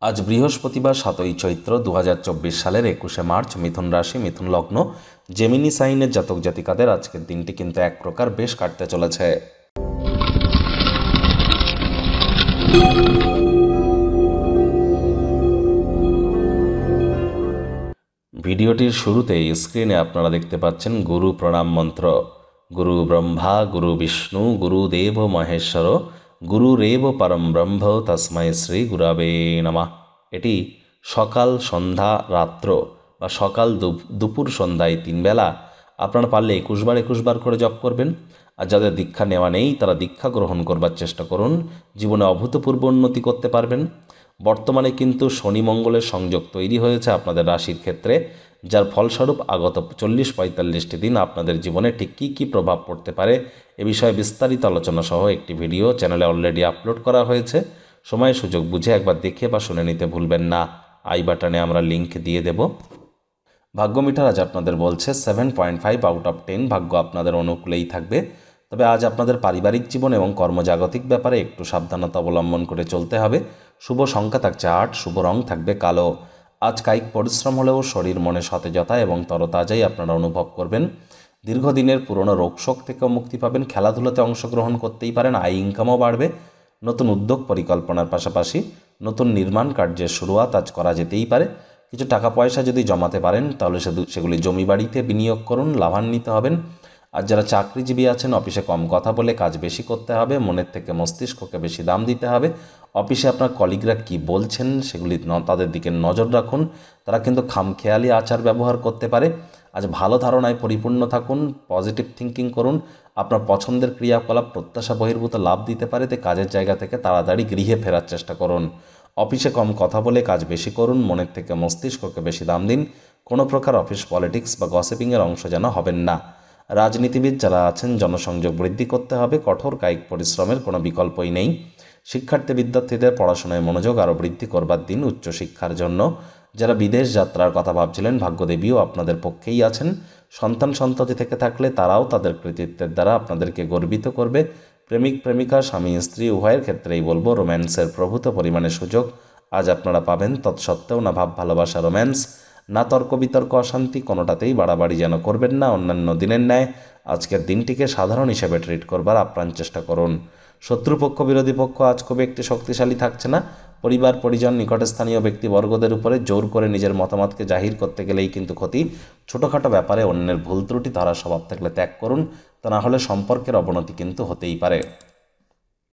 আজ বৃহস্পতিবার ৭ই চৈত্র ২০২৪ সালের ২১শে মার্চ। মিথুন রাশি, মিথুন লগ্ন, জেমিনি সাইনের জাতক জাতিকাদের আজকের দিনটি কিন্তু এক প্রকার বেশ কাটতে চলেছে। ভিডিওটির শুরুতেই স্ক্রিনে আপনারা দেখতে পাচ্ছেন গুরু প্রণাম মন্ত্র। গুরু ব্রহ্মা গুরু বিষ্ণু গুরুদেব মহেশ্বর গুরুরেব পরম ব্রহ্ম তস্মৈ শ্রী গুরবে নমঃ। এটি সকাল, সন্ধ্যা, রাত্র বা সকাল, দুপুর, সন্ধ্যায় 3 বেলা আপনারা পারলে 21 বার 21 বার করে জপ করবেন। আর যাদের দীক্ষা নেওয়া নেই তারা দীক্ষা গ্রহণ করবার চেষ্টা করুন, জীবনে অভূতপূর্ব উন্নতি করতে পারবেন। বর্তমানে কিন্তু শনি মঙ্গলের সংযোগ তৈরি হয়েছে আপনাদের রাশির ক্ষেত্রে, যার ফলস্বরূপ আগত 40-45টি দিন আপনাদের জীবনে ঠিক কী কী প্রভাব পড়তে পারে এ বিষয়ে বিস্তারিত আলোচনা সহ একটি ভিডিও চ্যানেলে অলরেডি আপলোড করা হয়েছে। সময় সুযোগ বুঝে একবার দেখে বা শুনে নিতে ভুলবেন না। আই বাটনে আমরা লিঙ্ক দিয়ে দেব। ভাগ্য মিটার আজ আপনাদের বলছে 7.5 আউট অফ 10 ভাগ্য আপনাদের অনুকূলেই থাকবে। তবে আজ আপনাদের পারিবারিক জীবন এবং কর্মজাগতিক ব্যাপারে একটু সাবধানতা অবলম্বন করে চলতে হবে। শুভ সংখ্যা থাকছে 8, শুভ রং থাকবে কালো। আজ কায়িক পরিশ্রম হলেও শরীর মনে সতেজতা এবং তরতাজাই আপনারা অনুভব করবেন। দীর্ঘদিনের পুরনো রোগশোক থেকেও মুক্তি পাবেন। খেলাধুলাতে অংশগ্রহণ করতেই পারেন, আয় ইনকামও বাড়বে। নতুন উদ্যোগ পরিকল্পনার পাশাপাশি নতুন নির্মাণ কার্যের শুরুয়াত আজ করা যেতেই পারে। কিছু টাকা পয়সা যদি জমাতে পারেন তাহলে সেগুলি জমি বাড়িতে বিনিয়োগ করুন, লাভান্বিত হবেন। আর যারা চাকরিজীবী আছেন, অফিসে কম কথা বলে কাজ বেশি করতে হবে, মনের থেকে মস্তিষ্ককে বেশি দাম দিতে হবে। অফিসে আপনার কলিগরা কি বলছেন সেগুলি তাদের দিকে নজর রাখুন, তারা কিন্তু খামখেয়ালি আচার ব্যবহার করতে পারে। আজ ভালো ধারণায় পরিপূর্ণ থাকুন, পজিটিভ থিঙ্কিং করুন। আপনার পছন্দের ক্রিয়াকলাপ প্রত্যাশা বহির্ভূত লাভ দিতে পারে, তাই কাজের জায়গা থেকে তাড়াতাড়ি গৃহে ফেরার চেষ্টা করুন। অফিসে কম কথা বলে কাজ বেশি করুন, মনের থেকে মস্তিষ্ককে বেশি দাম দিন। কোনো প্রকার অফিস পলিটিক্স বা গসিপিংয়ের অংশ যেন হবেন না। রাজনীতিবিদ যারা আছেন, জনসংযোগ বৃদ্ধি করতে হবে, কঠোর কায়িক পরিশ্রমের কোনো বিকল্পই নেই। শিক্ষার্থী বিদ্যার্থীদের পড়াশোনায় মনোযোগ আরও বৃদ্ধি করবার দিন উচ্চশিক্ষার জন্য। যারা বিদেশ যাত্রার কথা ভাবছিলেন, ভাগ্যদেবীও আপনাদের পক্ষেই আছেন। সন্তান সন্ততি থেকে থাকলে তারাও তাদের কৃতিত্বের দ্বারা আপনাদেরকে গর্বিত করবে। প্রেমিক প্রেমিকা, স্বামী স্ত্রী উভয়ের ক্ষেত্রেই বলবো রোম্যান্সের প্রভূত পরিমাণে সুযোগ আজ আপনারা পাবেন। তৎসত্ত্বেও না ভাব ভালোবাসা, রোম্যান্স, না তর্ক বিতর্ক, অশান্তি, কোনোটাতেই বাড়াবাড়ি যেন করবেন না। অন্যান্য দিনের ন্যায় আজকের দিনটিকে সাধারণ হিসেবে ট্রিট করবার আপ্রাণ চেষ্টা করুন। শত্রুপক্ষ, বিরোধী পক্ষ আজ খুব একটি শক্তিশালী থাকছে না। পরিবার, পরিজন, নিকটস্থানীয় ব্যক্তিবর্গদের উপরে জোর করে নিজের মতামতকে জাহির করতে গেলেই কিন্তু ক্ষতি। ছোটোখাটো ব্যাপারে অন্যের ভুল ত্রুটি ধরার স্বভাব থাকলে ত্যাগ করুন, তা না হলে সম্পর্কের অবনতি কিন্তু হতেই পারে।